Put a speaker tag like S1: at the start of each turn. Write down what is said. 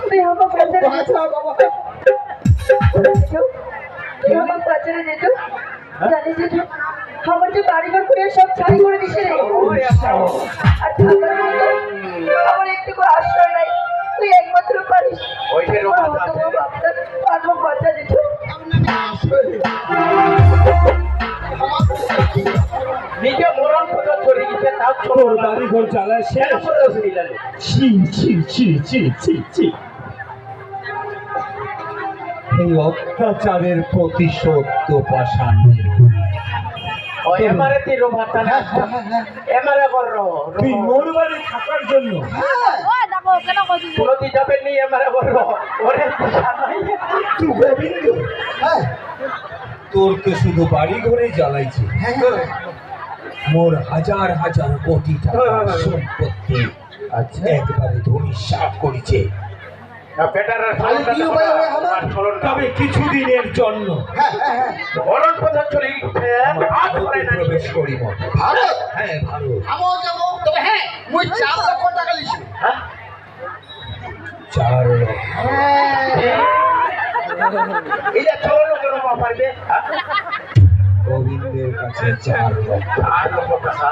S1: তুই আমার বাজারে তুই আমার বাজারে যেত জানিস যেত আমার যে বাড়িঘর করে সব ছাড়ি করে দিছে রে। আর থাকার মতো আমার একটু আশ্রয় নাই, তুই একমাত্র পারিস। আমার বাচ্চা যেত
S2: নিজে মরণ পথ চলে গেছে, তাও
S3: তোর বাড়ি ঘর জ্বালায় শেষ। ছি ছি ছি ছি ছি ছি। এই অত্যাচারের প্রতিশোধ তো পাষাণ। তুই মোর বাড়ি থাকার জন্য
S2: প্রতি যাবেন নি এমারে বললো ওরে
S3: তুই গোবিন্দ, তোর তো শুধু বাড়ি ঘরে জ্বালাইছে, মোর হাজার হাজার কোটি টাকার সম্পত্তি আচ্ছা একবারে ধূলিসাৎ করেছে। তবে কিছুদিনের জন্য
S2: মরণ পথ চলে গেছে,
S3: ভারতে প্রবেশ করিব।
S4: ভারত
S3: হ্যাঁ ভারত।
S4: আমও যাব, তবে হ্যাঁ মুই 4 লক্ষ টাকা লিছি।
S3: 4 লক্ষ।
S2: এটা চলো কেন পারবে
S3: গোবিন্দের কাছে 4 লক্ষ।
S2: 8 লক্ষ টাকা